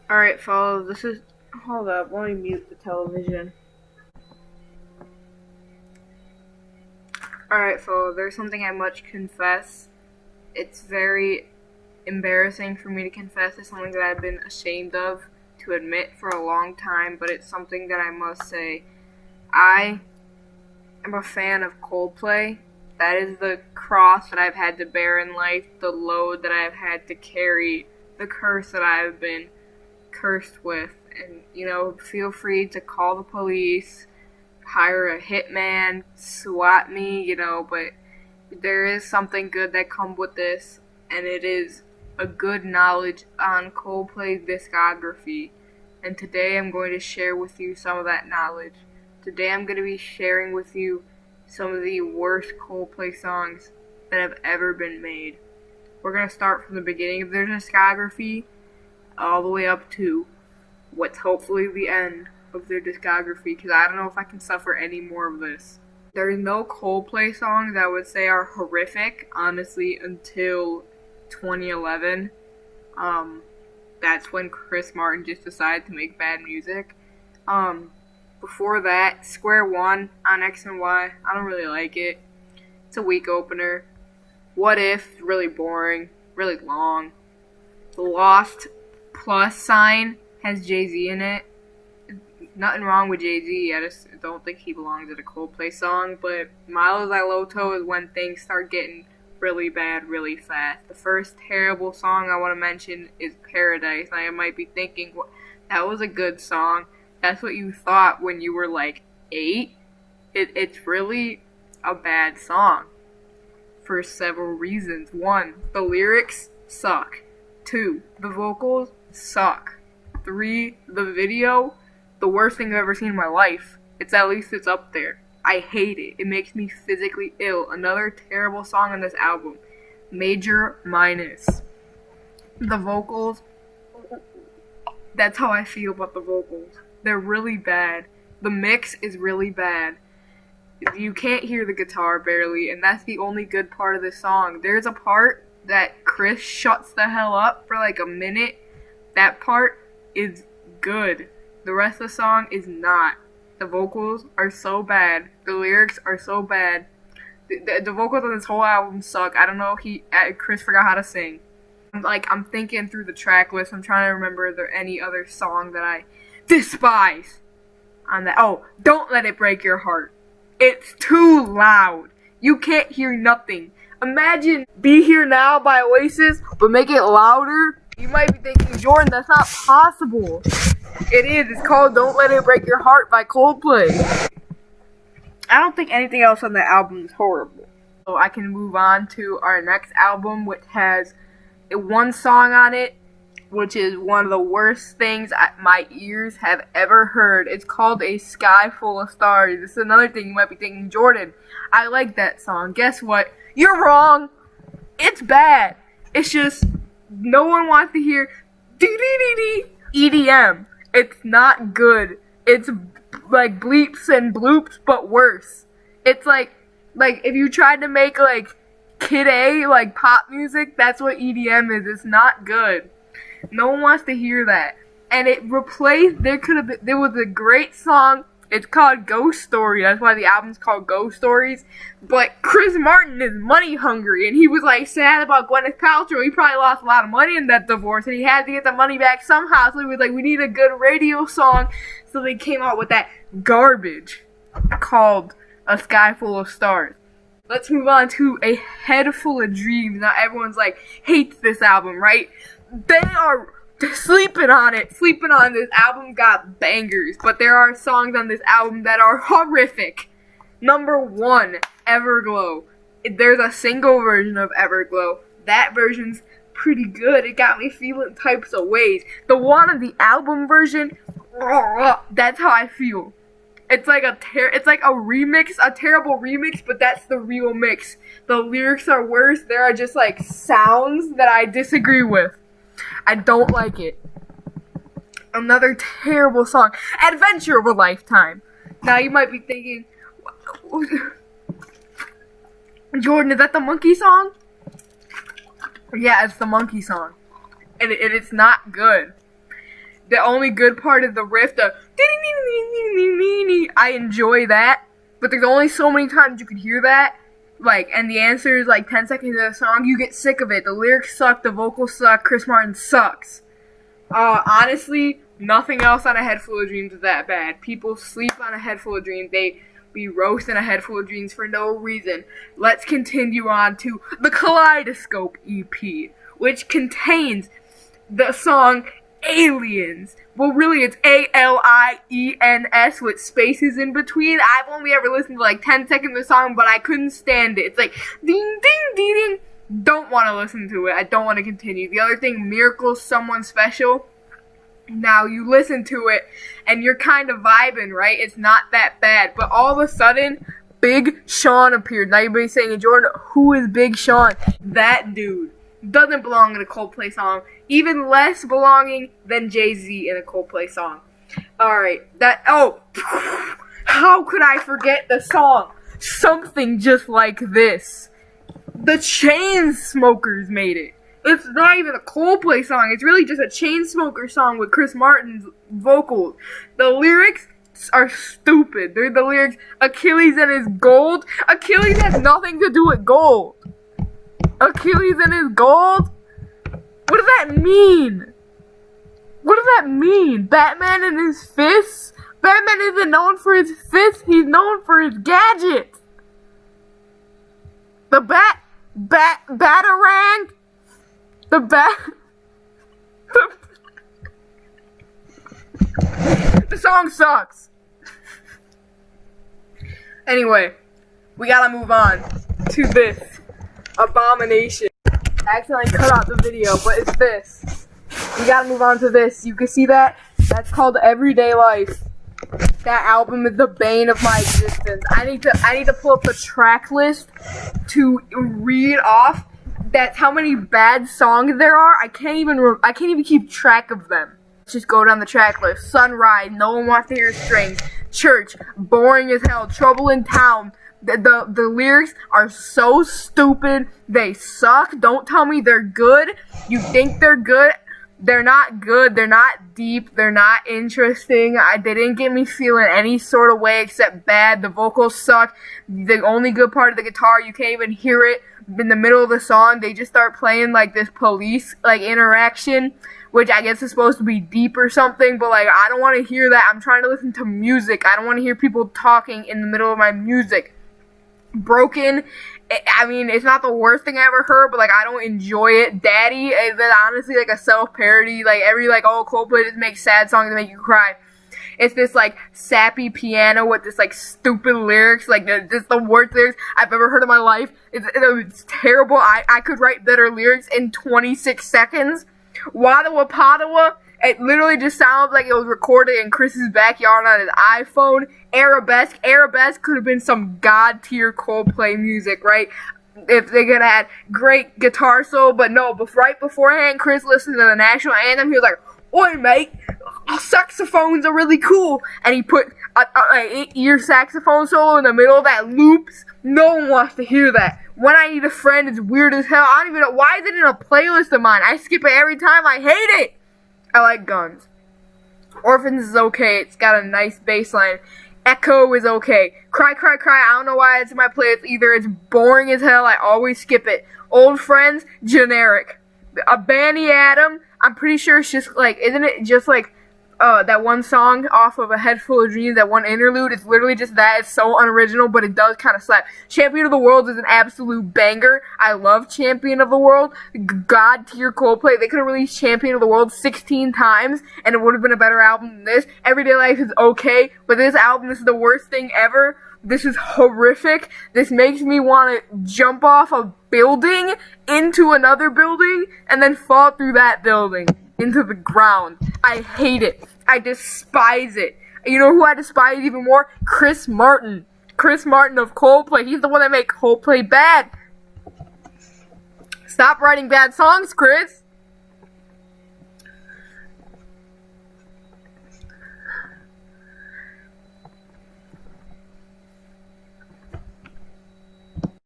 Alright, fellas, this is. Hold up, let me mute the television. Alright, fellas, there's something I must confess. It's very embarrassing for me to confess. It's something that I've been ashamed of to admit for a long time, but it's something that I must say. I am a fan of Coldplay. That is the cross that I've had to bear in life, the load that I've had to carry, the curse that I've been cursed with. And, feel free to call the police, hire a hitman, swat me, but there is something good that comes with this, and it is a good knowledge on Coldplay's discography. And today I'm going to share with you some of that knowledge. Today I'm going to be sharing with you some of the worst Coldplay songs that have ever been made. We're going to start from the beginning of their discography all the way up to what's hopefully the end of their discography, because I don't know if I can suffer any more of this. There's no Coldplay songs I would say are horrific, honestly, until 2011. That's when Chris Martin just decided to make bad music. Before that, Square One on X and Y, I don't really like it. It's a weak opener. What If, really boring, really long. The Lost plus sign has Jay-Z in it. Nothing wrong with Jay-Z, I just don't think he belongs in a Coldplay song, but Miles I Loto is when things start getting really bad really fast. The first terrible song I want to mention is Paradise. I might be thinking, that was a good song. That's what you thought when you were like 8. It's really a bad song for several reasons. 1, the lyrics suck. 2, the vocals suck. 3, the video, the worst thing I've ever seen in my life. It's up there. I hate it. It makes me physically ill. Another terrible song on this album, Major Minus. The vocals, that's how I feel about the vocals. They're really bad. The mix is really bad. You can't hear the guitar barely, and that's the only good part of this song. There's a part that Chris shuts the hell up for like a minute. That part is good. The rest of the song is not. The vocals are so bad. The lyrics are so bad. The vocals on this whole album suck. I don't know if Chris forgot how to sing. I'm thinking through the track list. I'm trying to remember if there any other song that I despise on that. Oh, Don't Let It Break Your Heart. It's too loud. You can't hear nothing. Imagine Be Here Now by Oasis, but make it louder. You might be thinking, Jordan, that's not possible. It is. It's called Don't Let It Break Your Heart by Coldplay. I don't think anything else on the album is horrible. So I can move on to our next album, which has one song on it, which is one of the worst things my ears have ever heard. It's called A Sky Full of Stars. This is another thing you might be thinking, Jordan, I like that song. Guess what? You're wrong. It's bad. It's just, no one wants to hear EDM. It's not good. It's like bleeps and bloops, but worse. It's like if you tried to make like Kid A, like pop music, that's what EDM is. It's not good. No one wants to hear that. And it replaced, there was a great song. It's called Ghost Story. That's why the album's called Ghost Stories. But Chris Martin is money hungry, and he was like sad about Gwyneth Paltrow. He probably lost a lot of money in that divorce, and he had to get the money back somehow. So he was like, we need a good radio song. So they came out with that garbage called A Sky Full of Stars. Let's move on to A Head Full of Dreams. Now everyone's like, hates this album, right? They are sleeping on it. Sleeping on this album got bangers, but there are songs on this album that are horrific. Number 1, Everglow. There's a single version of Everglow. That version's pretty good. It got me feeling types of ways. The one of the album version, that's how I feel. It's like a remix, a terrible remix, but that's the real mix. The lyrics are worse. There are just like sounds that I disagree with. I don't like it. Another terrible song, Adventure of a Lifetime. Now you might be thinking, Jordan, is that the Monkey song? Yeah, it's the Monkey song. And it's not good. The only good part is the riff, I enjoy that, but there's only so many times you can hear that. Like, and the answer is like 10 seconds of the song, you get sick of it. The lyrics suck, the vocals suck, Chris Martin sucks. Honestly, nothing else on A Head Full of Dreams is that bad. People sleep on A Head Full of Dreams. They be roasting A Head Full of Dreams for no reason. Let's continue on to the Kaleidoscope EP, which contains the song Aliens. Well, really, it's ALIENS with spaces in between. I've only ever listened to like 10 seconds of the song, but I couldn't stand it. It's like, ding, ding, ding, ding. Don't want to listen to it. I don't want to continue. The other thing, Miracle's Someone Special. Now, you listen to it, and you're kind of vibing, right? It's not that bad. But all of a sudden, Big Sean appeared. Now, everybody's saying, Jordan, who is Big Sean? That dude doesn't belong in a Coldplay song. Even less belonging than Jay-Z in a Coldplay song. Alright, how could I forget the song? Something Just Like This. The Chainsmokers made it. It's not even a Coldplay song. It's really just a Chainsmokers song with Chris Martin's vocals. The lyrics are stupid. They're the lyrics, Achilles and his gold. Achilles has nothing to do with gold. Achilles and his gold? What does that mean? What does that mean? Batman and his fists? Batman isn't known for his fists. He's known for his gadgets. The Batarang? The song sucks. Anyway, we gotta move on to this abomination. I accidentally cut out the video, but it's this. We gotta move on to this. You can see that? That's called Everyday Life. That album is the bane of my existence. I need to pull up the track list to read off. That's how many bad songs there are. I can't even keep track of them. Let's just go down the track list. Sunrise, No One Wants to Hear Strings. Church, boring as hell. Trouble in Town. The lyrics are so stupid. They suck. Don't tell me they're good. You think they're good. They're not good. They're not deep. They're not interesting. They didn't get me feeling any sort of way except bad. The vocals suck. The only good part of the guitar, you can't even hear it. In the middle of the song, they just start playing like this police like interaction, which I guess is supposed to be deep or something, but like I don't want to hear that. I'm trying to listen to music. I don't want to hear people talking in the middle of my music. Broken, I mean, it's not the worst thing I ever heard, but like I don't enjoy it. Daddy is honestly like a self-parody. Like every Coldplay just makes sad songs to make you cry. It's this like sappy piano with this like stupid lyrics, like this the worst lyrics I've ever heard in my life. It's terrible. I could write better lyrics in 26 seconds. Wadawa Padawa, it literally just sounds like it was recorded in Chris's backyard on his iPhone. Arabesque could have been some god tier Coldplay music, right? If they could have had great guitar solo, but no. But right beforehand, Chris listened to the national anthem. He was like, "Oi, mate, saxophones are really cool," and he put an 8-year saxophone solo in the middle of that loops. No one wants to hear that. When I Need a Friend is weird as hell. I don't even know why is it in a playlist of mine. I skip it every time. I hate it. I like Guns. Orphans is okay. It's got a nice bass line. Echo is okay. Cry, Cry, Cry. I don't know why it's in my playlist either. It's boring as hell. I always skip it. Old Friends, generic. Banny Adam, I'm pretty sure it's just like, isn't it just like that one song off of A Head Full of Dreams, that one interlude? It's literally just that. It's so unoriginal, but it does kind of slap. Champion of the World is an absolute banger. I love Champion of the World. God tier Coldplay. They could have released Champion of the World 16 times, and it would have been a better album than this. Everyday Life is okay, but this album, this is the worst thing ever. This is horrific. This makes me want to jump off a building into another building and then fall through that building into the ground. I hate it. I despise it. You know who I despise even more? Chris Martin. Chris Martin of Coldplay. He's the one that made Coldplay bad. Stop writing bad songs, Chris.